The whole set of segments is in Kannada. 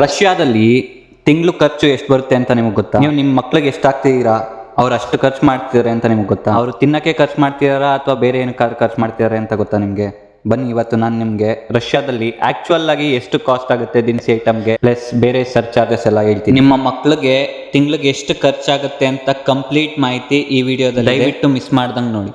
ರಷ್ಯಾದಲ್ಲಿ ತಿಂಗಳು ಖರ್ಚು ಎಷ್ಟು ಬರುತ್ತೆ ಅಂತ ನಿಮಗೆ ಗೊತ್ತಾ? ನೀವು ನಿಮ್ಮ ಮಕ್ಳಿಗೆ ಎಷ್ಟು ಹಾಕ್ತಿದ್ದೀರಾ, ಅವ್ರು ಅಷ್ಟು ಖರ್ಚು ಮಾಡ್ತಿದ್ದಾರೆ ಅಂತ ನಿಮ್ಗೆ ಗೊತ್ತಾ? ಅವರು ತಿನ್ನಕ್ಕೆ ಖರ್ಚು ಮಾಡ್ತಿದಾರಾ ಅಥವಾ ಬೇರೆ ಏನಕ್ಕಾದ್ರೂ ಖರ್ಚು ಮಾಡ್ತಿದ್ದಾರೆ ಅಂತ ಗೊತ್ತಾ ನಿಮಗೆ? ಬನ್ನಿ, ಇವತ್ತು ನಾನು ನಿಮಗೆ ರಷ್ಯಾದಲ್ಲಿ ಆಕ್ಚುಯಲ್ ಆಗಿ ಎಷ್ಟು ಕಾಸ್ಟ್ ಆಗುತ್ತೆ ದಿನಸಿ ಐಟಮ್ಗೆ ಪ್ಲಸ್ ಬೇರೆ ಸರ್ ಚಾರ್ಜಸ್ ಎಲ್ಲ ಹೇಳ್ತೀನಿ. ನಿಮ್ಮ ಮಕ್ಳಿಗೆ ತಿಂಗಳಿಗೆ ಎಷ್ಟು ಖರ್ಚಾಗುತ್ತೆ ಅಂತ ಕಂಪ್ಲೀಟ್ ಮಾಹಿತಿ ಈ ವಿಡಿಯೋದಲ್ಲಿ, ದಯವಿಟ್ಟು ಮಿಸ್ ಮಾಡ್ದಂಗೆ ನೋಡಿ.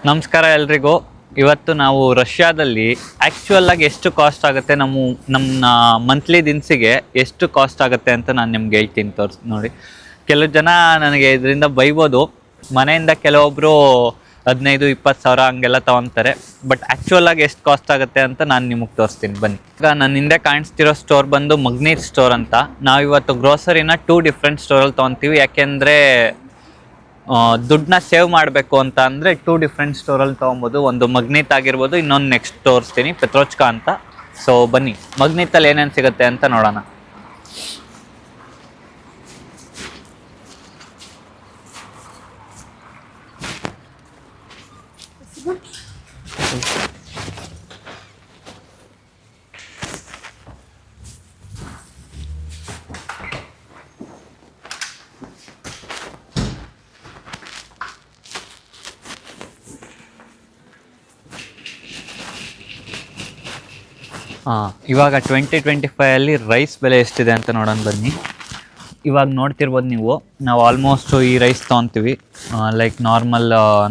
ನಮಸ್ಕಾರ ಎಲ್ರಿಗೂ. ಇವತ್ತು ನಾವು ರಷ್ಯಾದಲ್ಲಿ ಆ್ಯಕ್ಚುಯಲ್ ಆಗಿ ಎಷ್ಟು ಕಾಸ್ಟ್ ಆಗುತ್ತೆ, ನಮ್ಮ ಮಂತ್ಲಿ ದಿನಸಿಗೆ ಎಷ್ಟು ಕಾಸ್ಟ್ ಆಗುತ್ತೆ ಅಂತ ನಾನು ನಿಮ್ಗೆ ಹೇಳ್ತೀನಿ, ನೋಡಿ. ಕೆಲವು ಜನ ನನಗೆ ಇದರಿಂದ ಬೈಬೋದು, ಮನೆಯಿಂದ ಕೆಲವೊಬ್ಬರು 15-20 ಸಾವಿರ ಹಂಗೆಲ್ಲ ತೊಗೊತಾರೆ. ಬಟ್ ಆ್ಯಕ್ಚುಯಲ್ ಆಗಿ ಎಷ್ಟು ಕಾಸ್ಟ್ ಆಗುತ್ತೆ ಅಂತ ನಾನು ನಿಮಗೆ ತೋರಿಸ್ತೀನಿ, ಬನ್ನಿ. ಈಗ ನನ್ನ ಹಿಂದೆ ಕಾಣಿಸ್ತಿರೋ ಸ್ಟೋರ್ ಬಂದು ಮಗ್ನೀತ್ ಸ್ಟೋರ್ ಅಂತ. ನಾವಿವತ್ತು ಗ್ರೋಸರಿನ 2 ಡಿಫ್ರೆಂಟ್ ಸ್ಟೋರಲ್ಲಿ ತೊಗೊತೀವಿ, ಯಾಕೆಂದರೆ ದುಡ್ಡನ್ನ ಸೇವ್ ಮಾಡಬೇಕು ಅಂತ ಅಂದರೆ 2 ಡಿಫ್ರೆಂಟ್ ಸ್ಟೋರಲ್ಲಿ ತೊಗೊಬೋದು. ಒಂದು ಮಗ್ನೀತ್ ಆಗಿರ್ಬೋದು, ಇನ್ನೊಂದು ನೆಕ್ಸ್ಟ್ ತೋರಿಸ್ತೀನಿ ಪೆತ್ರೋಚ್ಕಾ ಅಂತ. ಸೊ ಬನ್ನಿ, ಮಗ್ನೀತಲ್ಲಿ ಏನೇನು ಸಿಗುತ್ತೆ ಅಂತ ನೋಡೋಣ. ಇವಾಗ 2025 ರೈಸ್ ಬೆಲೆ ಎಷ್ಟಿದೆ ಅಂತ ನೋಡೋಣ ಬನ್ನಿ. ಇವಾಗ ನೋಡ್ತಿರ್ಬೋದು ನೀವು, ನಾವು ಆಲ್ಮೋಸ್ಟು ಈ ರೈಸ್ ತೊಗೊತೀವಿ. ಲೈಕ್ ನಾರ್ಮಲ್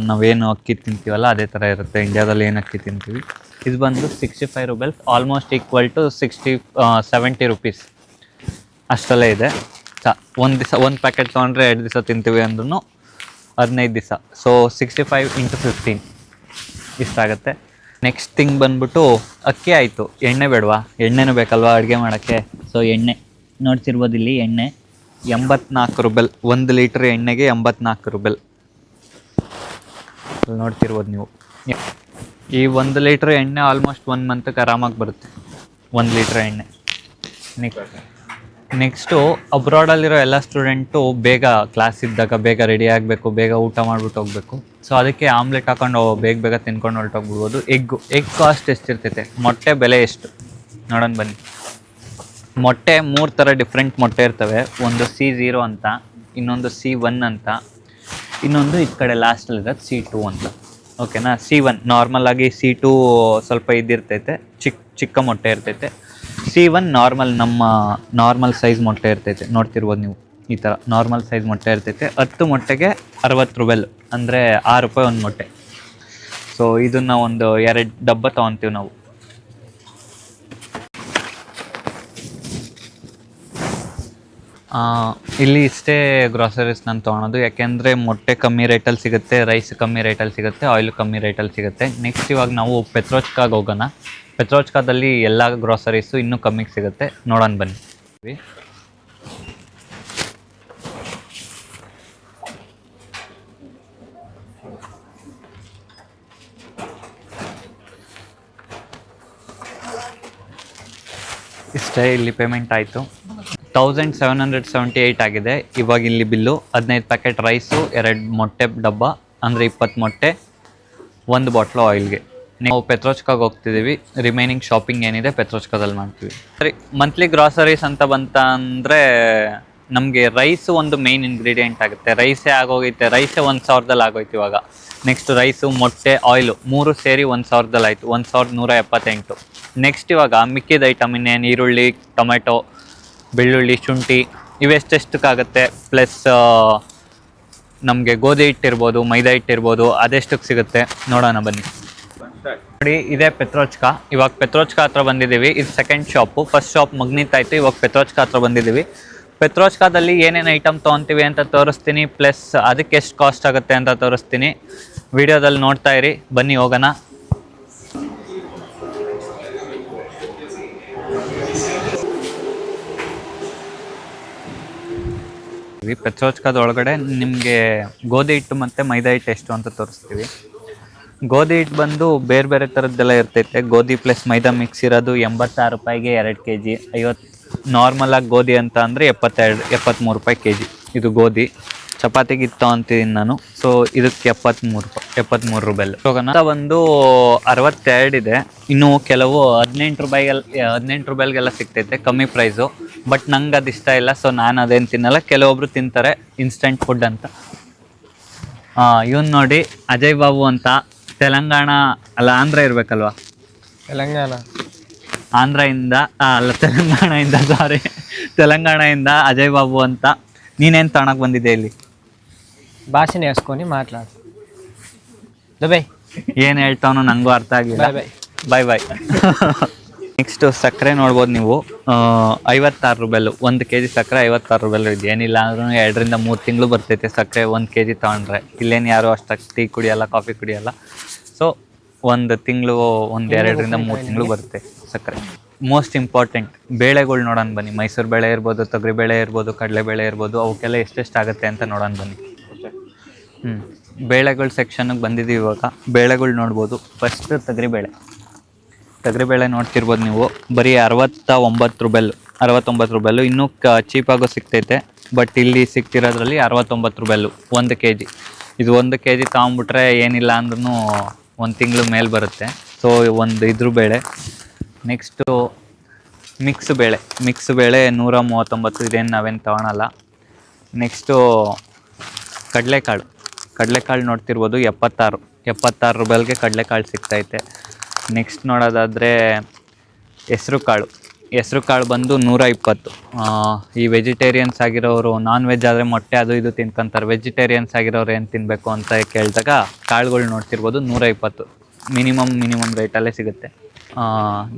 ನಾವೇನು ಅಕ್ಕಿ ತಿಂತೀವಲ್ಲ ಅದೇ ಥರ ಇರುತ್ತೆ. ಇಂಡಿಯಾದಲ್ಲಿ ಏನು ಅಕ್ಕಿ ತಿಂತೀವಿ, ಇದು ಬಂದು 65 rupees, almost equal to 70 rupees ಅಷ್ಟಲ್ಲೇ ಇದೆ. ಒಂದು ದಿವಸ ಒಂದು ಪ್ಯಾಕೆಟ್ ತೊಗೊಂಡ್ರೆ 2 ದಿವಸ ತಿಂತೀವಿ ಅಂದ್ರೂ 15 ದಿವಸ. ಸೊ 65 × 15 ಇಷ್ಟಾಗುತ್ತೆ. ನೆಕ್ಸ್ಟ್ ಥಿಂಗ್ ಬಂದ್ಬಿಟ್ಟು ಅಕ್ಕಿ ಆಯಿತು, ಎಣ್ಣೆ ಬೇಡವಾ? ಎಣ್ಣೆನೂ ಬೇಕಲ್ವಾ ಅಡುಗೆ ಮಾಡೋಕ್ಕೆ. ಸೊ ಎಣ್ಣೆ ನೋಡ್ತಿರ್ಬೋದು, ಇಲ್ಲಿ ಎಣ್ಣೆ 84 ರೂಪಾಯಿ, 1 ಲೀಟ್ರ್ ಎಣ್ಣೆಗೆ 84 ರೂಪಾಯಿ ನೋಡ್ತಿರ್ಬೋದು ನೀವು. ಈ 1 ಲೀಟ್ರ್ ಎಣ್ಣೆ ಆಲ್ಮೋಸ್ಟ್ 1 ಮಂತ್ಗೆ ಆರಾಮಾಗಿ ಬರುತ್ತೆ, 1 ಲೀಟ್ರ್ ಎಣ್ಣೆ. ನೆಕ್ಸ್ಟು ಅಬ್ರಾಡಲ್ಲಿರೋ ಎಲ್ಲ ಸ್ಟೂಡೆಂಟು ಬೇಗ ಕ್ಲಾಸ್ ಇದ್ದಾಗ ಬೇಗ ರೆಡಿ ಆಗಬೇಕು, ಬೇಗ ಊಟ ಮಾಡಿಬಿಟ್ಟು ಹೋಗಬೇಕು. ಸೊ ಅದಕ್ಕೆ ಆಮ್ಲೆಟ್ ಹಾಕೊಂಡು ಬೇಗ ತಿನ್ಕೊಂಡು ಹೊರಟೋಗ್ಬಿಡ್ಬೋದು. ಎಗ್ ಕಾಸ್ಟ್ ಎಷ್ಟಿರ್ತೈತೆ, ಮೊಟ್ಟೆ ಬೆಲೆ ಎಷ್ಟು ನೋಡೋಣ ಬನ್ನಿ. ಮೊಟ್ಟೆ 3 ಥರ ಡಿಫ್ರೆಂಟ್ ಮೊಟ್ಟೆ ಇರ್ತವೆ. ಒಂದು C0 ಅಂತ, ಇನ್ನೊಂದು C1 ಅಂತ, ಇನ್ನೊಂದು ಈ ಕಡೆ ಲಾಸ್ಟಲ್ಲಿರೋದು C2 ಅಂತ. ಓಕೆನಾ? C1 ನಾರ್ಮಲ್ ಆಗಿ, C2 ಸ್ವಲ್ಪ ಇದಿರ್ತೈತೆ, ಚಿಕ್ಕ ಮೊಟ್ಟೆ ಇರ್ತೈತೆ. C1 ನಾರ್ಮಲ್, ನಮ್ಮ ನಾರ್ಮಲ್ ಸೈಜ್ ಮೊಟ್ಟೆ ಇರ್ತೈತೆ. ನೋಡ್ತಿರ್ಬೋದು ನೀವು, ಈ ಥರ ನಾರ್ಮಲ್ ಸೈಜ್ ಮೊಟ್ಟೆ ಇರ್ತೈತೆ. 10 ಮೊಟ್ಟೆಗೆ 60 ರೂಪಾಯಿ, ಅಂದರೆ 6 ರೂಪಾಯಿ ಒಂದು ಮೊಟ್ಟೆ. ಸೊ ಇದನ್ನು ಒಂದು 2 ಡಬ್ಬ ತೊಗೊತೀವಿ ನಾವು. ಇಲ್ಲಿ ಇಷ್ಟೇ ಗ್ರಾಸರೀಸ್ ನಾನು ತೊಗೊಳೋದು, ಯಾಕೆಂದರೆ ಮೊಟ್ಟೆ ಕಮ್ಮಿ ರೇಟಲ್ಲಿ ಸಿಗುತ್ತೆ, ರೈಸ್ ಕಮ್ಮಿ ರೇಟಲ್ಲಿ ಸಿಗುತ್ತೆ, ಆಯಿಲ್ ಕಮ್ಮಿ ರೇಟಲ್ಲಿ ಸಿಗುತ್ತೆ. ನೆಕ್ಸ್ಟ್ ಇವಾಗ ನಾವು ಪೆತ್ರೋಚ್ಕಾಗೆ ಹೋಗೋಣ. ಪೆತ್ರೋಚ್ಕಾದಲ್ಲಿ ಎಲ್ಲ ಗ್ರಾಸರೀಸು ಇನ್ನೂ ಕಮ್ಮಿಗೆ ಸಿಗುತ್ತೆ, ನೋಡೋಣ ಬನ್ನಿ. ಇಷ್ಟೇ, ಇಲ್ಲಿ ಪೇಮೆಂಟ್ ಆಯಿತು. 1778 ಆಗಿದೆ ಇವಾಗ ಇಲ್ಲಿ ಬಿಲ್ಲು. 15 ಪ್ಯಾಕೆಟ್ ರೈಸು, 2 ಮೊಟ್ಟೆ ಡಬ್ಬ, ಅಂದರೆ 20 ಮೊಟ್ಟೆ, 1 ಬಾಟ್ಲು ಆಯಿಲ್ಗೆ. ನಾವು ಪೆತ್ರೋಚ್ಕಾಗೆ ಹೋಗ್ತಿದ್ದೀವಿ. ರಿಮೈನಿಂಗ್ ಶಾಪಿಂಗ್ ಏನಿದೆ ಪೆತ್ರೋಚ್ಕಾದಲ್ಲಿ ಮಾಡ್ತೀವಿ. ಸರಿ, ಮಂತ್ಲಿ ಗ್ರಾಸರೀಸ್ ಅಂತ ಬಂತಂದರೆ ನಮಗೆ ರೈಸು ಒಂದು ಮೇಯ್ನ್ ಇಂಗ್ರೀಡಿಯೆಂಟ್ ಆಗುತ್ತೆ. ರೈಸೇ ಆಗೋಗೈತೆ, ರೈಸೇ 1000ದಲ್ಲಿ ಆಗೋಯ್ತು ಇವಾಗ. ನೆಕ್ಸ್ಟ್ ರೈಸು, ಮೊಟ್ಟೆ, ಆಯಿಲು 3 ಸೇರಿ 1000ದಲ್ಲಿ ಆಯಿತು, 1178. ನೆಕ್ಸ್ಟ್ ಇವಾಗ ಮಿಕ್ಕಿದ ಐಟಮ್ ಇನ್ನೇನು, ಈರುಳ್ಳಿ, ಟೊಮೆಟೊ, ಬೆಳ್ಳುಳ್ಳಿ, ಶುಂಠಿ ಇವೆಷ್ಟೆಷ್ಟಕ್ಕಾಗುತ್ತೆ. ಪ್ಲಸ್ ನಮಗೆ ಗೋಧಿ ಹಿಟ್ಟಿರ್ಬೋದು, ಮೈದಾ ಹಿಟ್ಟಿರ್ಬೋದು, ಅದೆಷ್ಟಕ್ಕೆ ಸಿಗುತ್ತೆ ನೋಡೋಣ ಬನ್ನಿ. ನೋಡಿ, ಇದೇ ಪೆತ್ರೋಚ್ಕಾ. ಇವಾಗ ಪೆತ್ರೋಚ್ಕಾ ಹತ್ರ ಬಂದಿದ್ದೀವಿ. ಇದು ಸೆಕೆಂಡ್ ಶಾಪು. ಫಸ್ಟ್ ಶಾಪ್ ಮಗ್ನೀತ್ ಆಯಿತು, ಇವಾಗ ಪೆತ್ರೋಚ್ಕಾ ಹತ್ರ ಬಂದಿದ್ದೀವಿ. ಪೆತ್ರೋಚ್ಕಾದಲ್ಲಿ ಏನೇನು ಐಟಮ್ ತೊಗೊತೀವಿ ಅಂತ ತೋರಿಸ್ತೀನಿ, ಪ್ಲಸ್ ಅದಕ್ಕೆ ಎಷ್ಟು ಕಾಸ್ಟ್ ಆಗುತ್ತೆ ಅಂತ ತೋರಿಸ್ತೀನಿ. ವಿಡಿಯೋದಲ್ಲಿ ನೋಡ್ತಾ ಇರಿ, ಬನ್ನಿ ಹೋಗೋಣ. ಪೆತ್ರೋಚ್ಕಾದ ಒಳಗಡೆ ನಿಮಗೆ ಗೋಧಿ ಹಿಟ್ಟು ಮತ್ತು ಮೈದಾ ಹಿಟ್ಟು ಎಷ್ಟು ಅಂತ ತೋರಿಸ್ತೀವಿ. ಗೋಧಿ ಹಿಟ್ಟು ಬಂದು ಬೇರೆ ಬೇರೆ ಥರದ್ದೆಲ್ಲ ಇರ್ತೈತೆ. ಗೋಧಿ ಪ್ಲಸ್ ಮೈದಾ ಮಿಕ್ಸ್ ಇರೋದು 86 ರೂಪಾಯಿಗೆ 2 kg. 50 ನಾರ್ಮಲಾಗಿ ಗೋಧಿ ಅಂತ ಅಂದರೆ 73 ರೂಪಾಯಿ kg ಇದು ಗೋಧಿ. ಚಪಾತಿಗೆ ಇತ್ತು ಅಂತಿದ್ದೀನಿ ನಾನು. ಸೊ ಇದಕ್ಕೆ 73 ರೂಪಾಯಿ. ಇವಾಗ ಒಂದು 62 ಇದೆ. ಇನ್ನು ಕೆಲವು 18 ರೂಪಾಯಿಗೆಲ್ಲ ಸಿಗ್ತೈತೆ, ಕಮ್ಮಿ ಪ್ರೈಸು. ಬಟ್ ನಂಗೆ ಅದು ಇಷ್ಟ ಇಲ್ಲ, ಸೊ ನಾನು ಅದೇನು ತಿನ್ನಲ್ಲ. ಕೆಲವೊಬ್ರು ತಿಂತಾರೆ ಇನ್ಸ್ಟೆಂಟ್ ಫುಡ್ ಅಂತ. ಇವನ್ ನೋಡಿ, ಅಜಯ್ ಬಾಬು ಅಂತ, ತೆಲಂಗಾಣ ಅಲ್ಲ ಆಂಧ್ರ ಇರ್ಬೇಕಲ್ವಾ, ಆಂಧ್ರದಿಂದ ಅಲ್ಲ ತೆಲಂಗಾಣದಿಂದ, ಸಾರಿ ತೆಲಂಗಾಣದಿಂದ ಅಜಯ್ ಬಾಬು ಅಂತ. ನೀನೇನು ತಗೊಳಕ್ ಬಂದಿದ್ದೆ ಇಲ್ಲಿ? ಭಾಷೆ ನೇರ್ಸ್ಕೊಂಡು ಮಾತಾಡು. ಬಾಯ್. ಏನು ಹೇಳ್ತಾವನು ನಂಗೂ ಅರ್ಥ ಆಗಿಲ್ಲ. ಬಾಯ್ ಬಾಯ್. ನೆಕ್ಸ್ಟ್ ಸಕ್ಕರೆ ನೋಡ್ಬೋದು ನೀವು, 56 ರೂಪಾಯಿ. 1 kg ಸಕ್ಕರೆ 56 ರೂಪಾಯಿ ಇದೆ. ಏನಿಲ್ಲ ಅಂದ್ರೂ 2 ರಿಂದ 3 ತಿಂಗಳು ಬರ್ತೈತೆ ಸಕ್ಕರೆ 1 kg ತೊಗೊಂಡ್ರೆ. ಇಲ್ಲೇನು ಯಾರು ಅಷ್ಟಾಗಿ ಟೀ ಕುಡಿಯಲ್ಲ, ಕಾಫಿ ಕುಡಿಯಲ್ಲ. ಸೊ 1 ತಿಂಗಳು, 2 ರಿಂದ 3 ತಿಂಗಳು ಬರುತ್ತೆ ಸಕ್ಕರೆ. ಮೋಸ್ಟ್ ಇಂಪಾರ್ಟೆಂಟ್ ಬೇಳೆಗಳು ನೋಡೋಣ ಬನ್ನಿ. ಮೈಸೂರು ಬೇಳೆ ಇರ್ಬೋದು, ತೊಗರಿ ಬೇಳೆ ಇರ್ಬೋದು, ಕಡಲೆಬೇಳೆ ಇರ್ಬೋದು, ಅವಕ್ಕೆಲ್ಲ ಎಷ್ಟೆಷ್ಟು ಆಗುತ್ತೆ ಅಂತ ನೋಡೋಣ ಬನ್ನಿ. ಬೇಳೆಗಳ ಸೆಕ್ಷನ್ಗೆ ಬಂದಿದ್ದೀವಿ ಇವಾಗ. ಬೇಳೆಗಳು ನೋಡ್ಬೋದು. ಫಸ್ಟ್ ತೊಗರಿಬೇಳೆ ನೋಡ್ತಿರ್ಬೋದು ನೀವು, ಬರೀ 69 ರೂಪಾಯಿ. ಇನ್ನೂ ಚೀಪಾಗೂ ಸಿಗ್ತೈತೆ, ಬಟ್ ಇಲ್ಲಿ ಸಿಗ್ತಿರೋದ್ರಲ್ಲಿ 69 ರೂಪಾಯಿ 1 kg. ಇದು 1 kg ತೊಗೊಂಬಿಟ್ರೆ ಏನಿಲ್ಲ ಅಂದ್ರೂ 1 ತಿಂಗಳು ಮೇಲೆ ಬರುತ್ತೆ. ಸೊ ಇದ್ರ ಬೇಳೆ. ನೆಕ್ಸ್ಟು ಮಿಕ್ಸ್ ಬೇಳೆ 139. ಇದೇನು ನಾವೇನು ತೊಗೊಳಲ್ಲ. ನೆಕ್ಸ್ಟು ಕಡಲೆಕಾಳು ನೋಡ್ತಿರ್ಬೋದು, 76 ರೂಪಾಯಿಗೆ ಕಡಲೆಕಾಳು ಸಿಗ್ತೈತೆ. ನೆಕ್ಸ್ಟ್ ನೋಡೋದಾದರೆ ಹೆಸ್ರು ಕಾಳು ಬಂದು 120. ಈ ವೆಜಿಟೇರಿಯನ್ಸ್ ಆಗಿರೋರು, ನಾನ್ ವೆಜ್ ಆದರೆ ಮೊಟ್ಟೆ ಅದು ಇದು ತಿನ್ಕೊಂತಾರೆ. ವೆಜಿಟೇರಿಯನ್ಸ್ ಆಗಿರೋರು ಏನು ತಿನ್ನಬೇಕು ಅಂತ ಕೇಳಿದಾಗ ಕಾಳುಗಳು ನೋಡ್ತಿರ್ಬೋದು 120. ಮಿನಿಮಮ್ ರೇಟಲ್ಲೇ ಸಿಗುತ್ತೆ.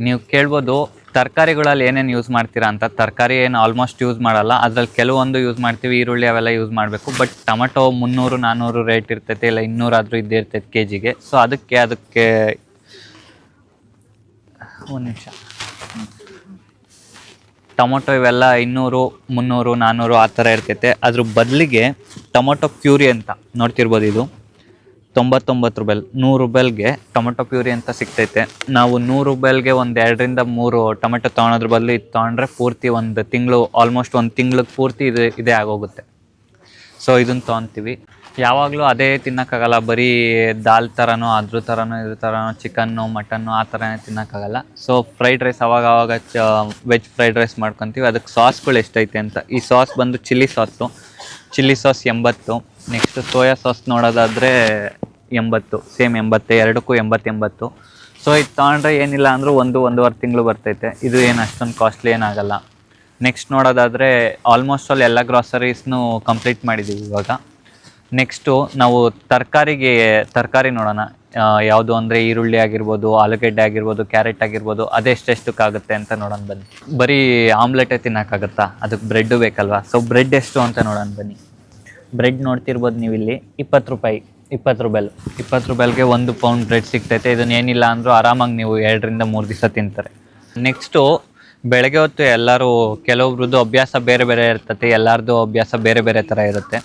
ನೀವು ಕೇಳ್ಬೋದು ತರಕಾರಿಗಳಲ್ಲಿ ಏನೇನು ಯೂಸ್ ಮಾಡ್ತೀರಾ ಅಂತ. ತರಕಾರಿ ಏನು ಆಲ್ಮೋಸ್ಟ್ ಯೂಸ್ ಮಾಡಲ್ಲ, ಅದ್ರಲ್ಲಿ ಕೆಲವೊಂದು ಯೂಸ್ ಮಾಡ್ತೀವಿ. ಈರುಳ್ಳಿ ಅವೆಲ್ಲ ಯೂಸ್ ಮಾಡಬೇಕು. ಬಟ್ ಟೊಮೆಟೊ 300-400 ರೇಟ್ ಇರ್ತೈತೆ, ಇಲ್ಲ 200 ಆದರೂ ಇದ್ದೇ ಇರ್ತೈತೆ kgಗೆ. ಸೊ ಅದಕ್ಕೆ ಒಂದು ನಿಮಿಷ, ಟೊಮೊಟೊ ಇವೆಲ್ಲ 200-300-400 ಆ ಥರ ಇರ್ತೈತೆ. ಅದ್ರ ಬದಲಿಗೆ ಟೊಮೊಟೊ ಪ್ಯೂರಿ ಅಂತ ನೋಡ್ತಿರ್ಬೋದು, ಇದು 99 ರೂಪಾಯಿ. 100 ರೂಪಾಯಿಗೆ ಟೊಮೆಟೊ ಪ್ಯೂರಿ ಅಂತ ಸಿಗ್ತೈತೆ. ನಾವು 100 ರೂಪಾಯಿಗೆ 2 ರಿಂದ 3 ಟೊಮೆಟೊ ತೊಗೊಳೋದ್ರ ಬದಲು ಇದು ತೊಗೊಂಡ್ರೆ ಪೂರ್ತಿ 1 ತಿಂಗಳು, ಆಲ್ಮೋಸ್ಟ್ 1 ತಿಂಗ್ಳಿಗೆ ಪೂರ್ತಿ ಇದೇ ಆಗೋಗುತ್ತೆ. ಸೊ ಇದನ್ನು ತೊಗೊತೀವಿ. ಯಾವಾಗಲೂ ಅದೇ ತಿನ್ನೋಕ್ಕಾಗಲ್ಲ, ಬರೀ ದಾಲ್ ಥರನೋ ಇದ್ರ ಥರನೋ ಚಿಕನ್ನು ಮಟನ್ನು ಆ ಥರನೇ ತಿನ್ನೋಕ್ಕಾಗಲ್ಲ. ಸೊ ಫ್ರೈಡ್ ರೈಸ್ ಅವಾಗ ವೆಜ್ ಫ್ರೈಡ್ ರೈಸ್ ಮಾಡ್ಕೊತೀವಿ. ಅದಕ್ಕೆ ಸಾಸ್ಗಳು ಎಷ್ಟೈತೆ ಅಂತ. ಈ ಸಾಸ್ ಬಂದು chilli sauce 80. Next soya sauce ನೋಡೋದಾದರೆ 80, ಸೇಮ್ 80, ಎರಡಕ್ಕೂ 80. ಸೊ ಇದು ತೊಗೊಂಡ್ರೆ ಏನಿಲ್ಲ ಅಂದರೂ 1-1.5 ತಿಂಗಳು ಬರ್ತೈತೆ. ಇದು ಏನು ಅಷ್ಟೊಂದು ಕಾಸ್ಟ್ಲಿ ಏನಾಗಲ್ಲ. ನೆಕ್ಸ್ಟ್ ನೋಡೋದಾದರೆ ಆಲ್ಮೋಸ್ಟ್ ಎಲ್ಲ ಗ್ರಾಸರೀಸ್ನೂ ಕಂಪ್ಲೀಟ್ ಮಾಡಿದ್ದೀವಿ ಇವಾಗ. ನೆಕ್ಸ್ಟು ನಾವು ತರಕಾರಿ ನೋಡೋಣ. ಯಾವುದು ಅಂದರೆ ಈರುಳ್ಳಿ ಆಗಿರ್ಬೋದು, ಆಲೂಗಡ್ಡೆ ಆಗಿರ್ಬೋದು, ಕ್ಯಾರೆಟ್ ಆಗಿರ್ಬೋದು, ಅದೆಷ್ಟೆಷ್ಟಕ್ಕಾಗುತ್ತೆ ಅಂತ ನೋಡೋಣ ಬನ್ನಿ. ಬರೀ ಆಮ್ಲೆಟೇ ತಿನ್ನೋಕ್ಕಾಗತ್ತಾ? ಅದಕ್ಕೆ ಬ್ರೆಡ್ಡು ಬೇಕಲ್ವಾ? ಸೊ ಬ್ರೆಡ್ ಎಷ್ಟು ಅಂತ ನೋಡೋಣ ಬನ್ನಿ. ಬ್ರೆಡ್ ನೋಡ್ತಿರ್ಬೋದು ನೀವು ಇಲ್ಲಿ 20 ರೂಪಾಯಿ. 20 ರೂಪಾಯಿಗೆ 1 ಪೌಂಡ್ ಬ್ರೆಡ್ ಸಿಗ್ತೈತೆ. ಇದನ್ನ ಏನಿಲ್ಲ ಅಂದರೂ ಆರಾಮಾಗಿ ನೀವು 2 ರಿಂದ 3 ದಿವಸ ತಿಂತಾರೆ. ನೆಕ್ಸ್ಟು ಬೆಳಗ್ಗೆ ಹೊತ್ತು ಎಲ್ಲರೂ, ಕೆಲವೊಬ್ರದ್ದು ಅಭ್ಯಾಸ ಬೇರೆ ಇರ್ತೈತೆ, ಎಲ್ಲರದ್ದು ಅಭ್ಯಾಸ ಬೇರೆ ಥರ ಇರುತ್ತೆ.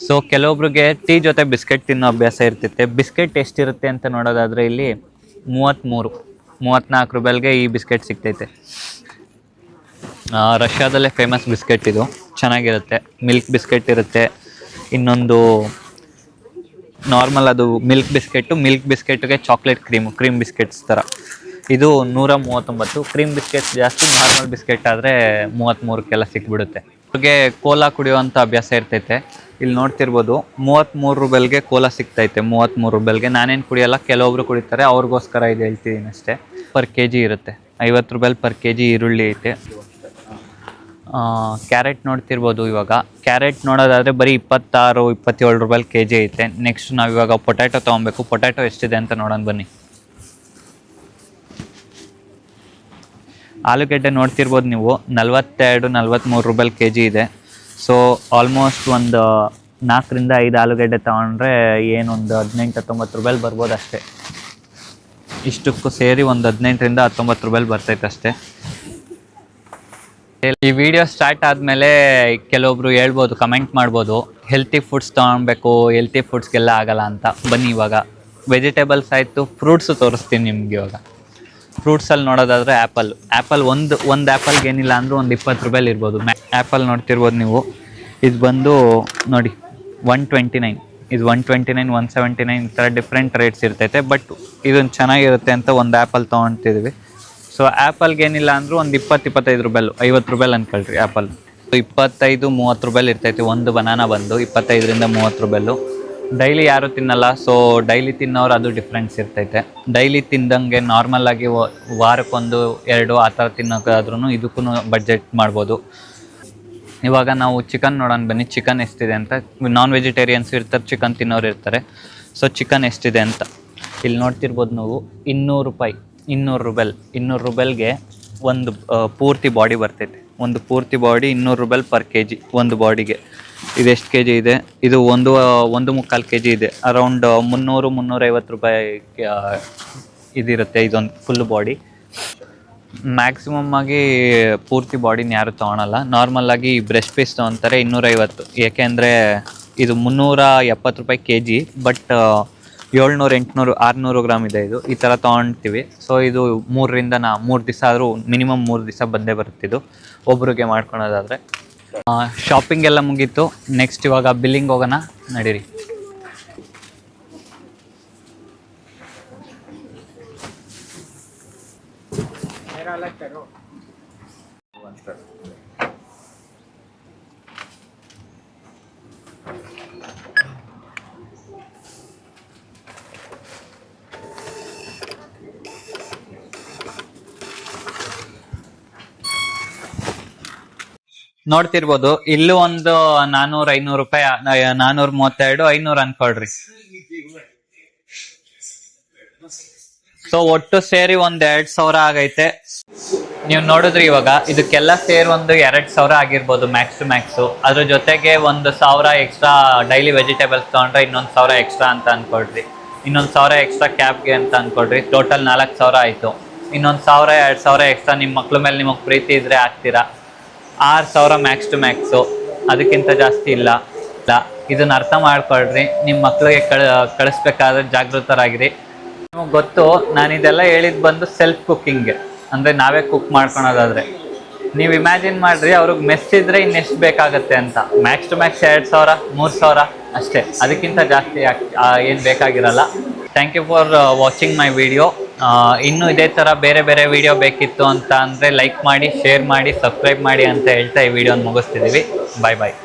ಸೊ ಕೆಲವೊಬ್ರಿಗೆ ಟೀ ಜೊತೆ ಬಿಸ್ಕೆಟ್ ತಿನ್ನೋ ಅಭ್ಯಾಸ ಇರ್ತೈತೆ. ಬಿಸ್ಕೆಟ್ ಎಷ್ಟಿರುತ್ತೆ ಅಂತ ನೋಡೋದಾದರೆ ಇಲ್ಲಿ 34 ರೂಪಾಯಿಗೆ ಈ ಬಿಸ್ಕೆಟ್ ಸಿಗ್ತೈತೆ. ರಷ್ಯಾದಲ್ಲೇ ಫೇಮಸ್ ಬಿಸ್ಕೆಟ್ ಇದು, ಚೆನ್ನಾಗಿರುತ್ತೆ. ಮಿಲ್ಕ್ ಬಿಸ್ಕೆಟ್ ಇರುತ್ತೆ. ಇನ್ನೊಂದು ನಾರ್ಮಲ್, ಅದು ಮಿಲ್ಕ್ ಬಿಸ್ಕೆಟ್ಗೆ ಚಾಕ್ಲೇಟ್ ಕ್ರೀಮ್ ಬಿಸ್ಕೆಟ್ಸ್ ಥರ. ಇದು 139. ಕ್ರೀಮ್ ಬಿಸ್ಕೆಟ್ಸ್ ಜಾಸ್ತಿ, ನಾರ್ಮಲ್ ಬಿಸ್ಕೆಟ್ ಆದರೆ 33ಕ್ಕೆಲ್ಲ ಸಿಕ್ಬಿಡುತ್ತೆ. ಅವ್ರಿಗೆ ಕೋಲಾ ಕುಡಿಯೋವಂಥ ಅಭ್ಯಾಸ ಇರ್ತೈತೆ. ಇಲ್ಲಿ ನೋಡ್ತಿರ್ಬೋದು 33 ರೂಪಾಯಿಗೆ ಕೋಲಾ ಸಿಗ್ತೈತೆ. 33 ರೂಪಾಯಿಗೆ. ನಾನೇನು ಕುಡಿಯೋಲ್ಲ, ಕೆಲವೊಬ್ರು ಕುಡಿತಾರೆ, ಅವ್ರಿಗೋಸ್ಕರ ಇದು ಹೇಳ್ತಿದ್ದೀನಿ ಅಷ್ಟೇ. ಪರ್ kg ಇರುತ್ತೆ. 50 ರೂಪಾಯಿ ಪರ್ kg ಈರುಳ್ಳಿ ಐತೆ. ಕ್ಯಾರೆಟ್ ನೋಡ್ತಿರ್ಬೋದು. ಇವಾಗ ಕ್ಯಾರೆಟ್ ನೋಡೋದಾದರೆ ಬರೀ 26-27 ರೂಪಾಯಿ kg ಐತೆ. ನೆಕ್ಸ್ಟ್ ನಾವು ಇವಾಗ ಪೊಟ್ಯಾಟೊ ತೊಗೊಬೇಕು. ಪೊಟ್ಯಾಟೊ ಎಷ್ಟಿದೆ ಅಂತ ನೋಡೋಣ ಬನ್ನಿ. ಆಲೂಗಡ್ಡೆ ನೋಡ್ತಿರ್ಬೋದು ನೀವು 42-43 ರೂಪಾಯಿ kg ಇದೆ. ಸೊ ಆಲ್ಮೋಸ್ಟ್ ಒಂದು 4 ರಿಂದ 5 ಆಲೂಗಡ್ಡೆ ತೊಗೊಂಡ್ರೆ ಏನೊಂದು 18-19 ರೂಪಾಯಿ ಬರ್ಬೋದು ಅಷ್ಟೇ. ಇಷ್ಟಕ್ಕೂ ಸೇರಿ ಒಂದು 18 ರಿಂದ 19 ರೂಪಾಯಿ ಬರ್ತೈತೆ ಅಷ್ಟೇ. ಈ ವಿಡಿಯೋ ಸ್ಟಾರ್ಟ್ ಆದಮೇಲೆ ಕೆಲವೊಬ್ರು ಹೇಳ್ಬೋದು, ಕಮೆಂಟ್ ಮಾಡ್ಬೋದು, ಹೆಲ್ತಿ ಫುಡ್ಸ್ ತೊಗೊಳ್ಬೇಕು, ಹೆಲ್ತಿ ಫುಡ್ಸ್ಗೆಲ್ಲ ಆಗಲ್ಲ ಅಂತ. ಬನ್ನಿ ಇವಾಗ ವೆಜಿಟೇಬಲ್ಸ್ ಆಯಿತು, ಫ್ರೂಟ್ಸು ತೋರಿಸ್ತೀನಿ ನಿಮ್ಗೆ. ಇವಾಗ ಫ್ರೂಟ್ಸಲ್ಲಿ ನೋಡೋದಾದರೆ ಆ್ಯಪಲ್ ಒಂದು ಆ್ಯಪಲ್ಗೆ ಏನಿಲ್ಲ ಅಂದರೂ ಒಂದು 20 ರೂಪಾಯಿ ಇರ್ಬೋದು. ಆ್ಯಪಲ್ ನೋಡ್ತಿರ್ಬೋದು ನೀವು. ಇದು ಬಂದು ನೋಡಿ 129, ಇದು 129, 179 ಈ ಥರ ಡಿಫ್ರೆಂಟ್ ರೇಟ್ಸ್ ಇರ್ತೈತೆ. ಬಟ್ ಇದೊಂದು ಚೆನ್ನಾಗಿರುತ್ತೆ ಅಂತ ಒಂದು ಆ್ಯಪಲ್ ತೊಗೊಳ್ತಿದ್ವಿ. ಸೊ ಆ್ಯಪಲ್ಗೆ ಏನಿಲ್ಲ ಅಂದರೂ ಒಂದು 20-25 ರೂಪಾಯಿ, 50 ರೂಪಾಯಿ ಅಂದ್ಕೊಳ್ರಿ ಆ್ಯಪಲ್. 25-30 ರೂಪಾಯಿ ಇರ್ತೈತಿ ಒಂದು ಬನಾನಾ ಬಂದು, 25-30 ರೂಪಾಯಿ. ಡೈಲಿ ಯಾರು ತಿನ್ನಲ್ಲ, ಸೊ ಡೈಲಿ ತಿನ್ನೋರು ಅದು ಡಿಫ್ರೆನ್ಸ್ ಇರ್ತೈತೆ. ಡೈಲಿ ತಿಂದಂಗೆ ನಾರ್ಮಲ್ ಆಗಿ ವಾರಕ್ಕೊಂದು 2 ಆ ಥರ ತಿನ್ನೋಕ್ಕಾದ್ರೂ ಇದಕ್ಕೂ ಬಡ್ಜೆಟ್ ಮಾಡ್ಬೋದು. ಇವಾಗ ನಾವು ಚಿಕನ್ ನೋಡೋಣ ಬನ್ನಿ, ಚಿಕನ್ ಎಷ್ಟಿದೆ ಅಂತ. ನಾನ್ ವೆಜಿಟೇರಿಯನ್ಸ್ ಇರ್ತಾರೆ, ಚಿಕನ್ ತಿನ್ನೋರು ಇರ್ತಾರೆ. ಸೊ ಚಿಕನ್ ಎಷ್ಟಿದೆ ಅಂತ ಇಲ್ಲಿ ನೋಡ್ತಿರ್ಬೋದು ನೀವು. 200 ರೂಪಾಯಿಗೆ ಒಂದು ಪೂರ್ತಿ ಬಾಡಿ ಬರ್ತೈತೆ. ಒಂದು ಪೂರ್ತಿ ಬಾಡಿ 200 ರೂಪಾಯಿ ಪರ್ kg ಒಂದು ಬಾಡಿಗೆ. ಇದೆಷ್ಟು kg ಇದೆ? ಇದು 1.25 kg ಇದೆ. ಅರೌಂಡ್ 300-350 ರೂಪಾಯಿ ಇದಿರುತ್ತೆ ಇದೊಂದು ಫುಲ್ ಬಾಡಿ. ಮ್ಯಾಕ್ಸಿಮಮ್ ಆಗಿ ಪೂರ್ತಿ ಬಾಡಿನ ಯಾರು ತೊಗೊಳಲ್ಲ. ನಾರ್ಮಲ್ ಆಗಿ ಬ್ರೆಸ್ಟ್ ಪೀಸ್ ತೊಗೊತಾರೆ 250. ಏಕೆಂದರೆ ಇದು 370 ರೂಪಾಯಿ kg. ಬಟ್ 700-800-600 ಗ್ರಾಮ್ ಇದೆ ಇದು. ಈ ಥರ ತೊಗೊಳ್ತೀವಿ. ಸೊ ಇದು 3 ದಿವಸ ಆದರೂ ಮಿನಿಮಮ್ 3 ದಿವಸ ಬಂದೇ ಬರುತ್ತಿದ್ದು ಒಬ್ರಿಗೆ ಮಾಡ್ಕೊಳೋದಾದರೆ. ಶಾಪಿಂಗ್ ಎಲ್ಲ ಮುಗೀತು. ನೆಕ್ಸ್ಟ್ ಇವಾಗ ಬಿಲ್ಲಿಂಗ್ ಹೋಗೋಣ, ನಡೀರಿ. ನೋಡ್ತಿರ್ಬೋದು ಇಲ್ಲೂ ಒಂದು 400-500 ರೂಪಾಯಿ, 432, 500 ಅನ್ಕೊಳ್ರಿ. ಸೊ ಒಟ್ಟು ಸೇರಿ ಒಂದು 2000 ಆಗೈತೆ. ನೀವು ನೋಡಿದ್ರಿ ಇವಾಗ ಇದಕ್ಕೆಲ್ಲ ಸೇರಿ ಒಂದು 2000 ಆಗಿರ್ಬೋದು ಮ್ಯಾಕ್ಸ್ ಟು ಮ್ಯಾಕ್ಸು. ಅದ್ರ ಜೊತೆಗೆ 1000 ಎಕ್ಸ್ಟ್ರಾ ಡೈಲಿ ವೆಜಿಟೇಬಲ್ಸ್ ತೊಗೊಂಡ್ರೆ 1000 ಎಕ್ಸ್ಟ್ರಾ ಅಂತ ಅನ್ಕೊಳ್ರಿ. 1000 ಎಕ್ಸ್ಟ್ರಾ ಕ್ಯಾಬ್ಗೆ ಅಂತ ಅನ್ಕೊಳ್ರಿ. ಟೋಟಲ್ 4000 ಆಯಿತು. 1000-2000 ಎಕ್ಸ್ಟ್ರಾ ನಿಮ್ಮ ಮಕ್ಳ ಮೇಲೆ ನಿಮಗೆ ಪ್ರೀತಿ ಇದ್ರೆ ಹಾಕ್ತೀರಾ. 6000 ಮ್ಯಾಕ್ಸ್ ಟು ಮ್ಯಾಕ್ಸು, ಅದಕ್ಕಿಂತ ಜಾಸ್ತಿ ಇಲ್ಲ. ಇದನ್ನ ಅರ್ಥ ಮಾಡ್ಕೊಳ್ರಿ. ನಿಮ್ಮ ಮಕ್ಳಿಗೆ ಕಳಿಸ್ಬೇಕಾದ್ರೆ ಜಾಗೃತರಾಗಿರಿ. ನಿಮಗೆ ಗೊತ್ತು, ನಾನು ಇದೆಲ್ಲ ಹೇಳಿದ್ದು ಬಂದು ಸೆಲ್ಫ್ ಕುಕ್ಕಿಂಗ್ಗೆ, ಅಂದರೆ ನಾವೇ ಕುಕ್ ಮಾಡ್ಕೊಳೋದಾದರೆ. ನೀವು ಇಮ್ಯಾಜಿನ್ ಮಾಡಿರಿ ಅವ್ರಿಗೆ ಮೆಸ್ ಇದ್ದರೆ ಇನ್ನೆಷ್ಟು ಬೇಕಾಗುತ್ತೆ ಅಂತ. ಮ್ಯಾಕ್ಸ್ ಟು ಮ್ಯಾಕ್ಸ್ 2000-3000 ಅಷ್ಟೇ, ಅದಕ್ಕಿಂತ ಜಾಸ್ತಿ ಏನು ಬೇಕಾಗಿರಲ್ಲ. Thank you for watching my video. ಇನ್ನೂ ಇದೇ ಥರ ಬೇರೆ ಬೇರೆ ವಿಡಿಯೋ ಬೇಕಿತ್ತು ಅಂತ ಅಂದರೆ ಲೈಕ್ ಮಾಡಿ, ಶೇರ್ ಮಾಡಿ, ಸಬ್ಸ್ಕ್ರೈಬ್ ಮಾಡಿ ಅಂತ ಹೇಳ್ತಾ ಈ ವಿಡಿಯೋನ ಮುಗಿಸ್ತಿದ್ದೀವಿ. ಬಾಯ್ ಬಾಯ್.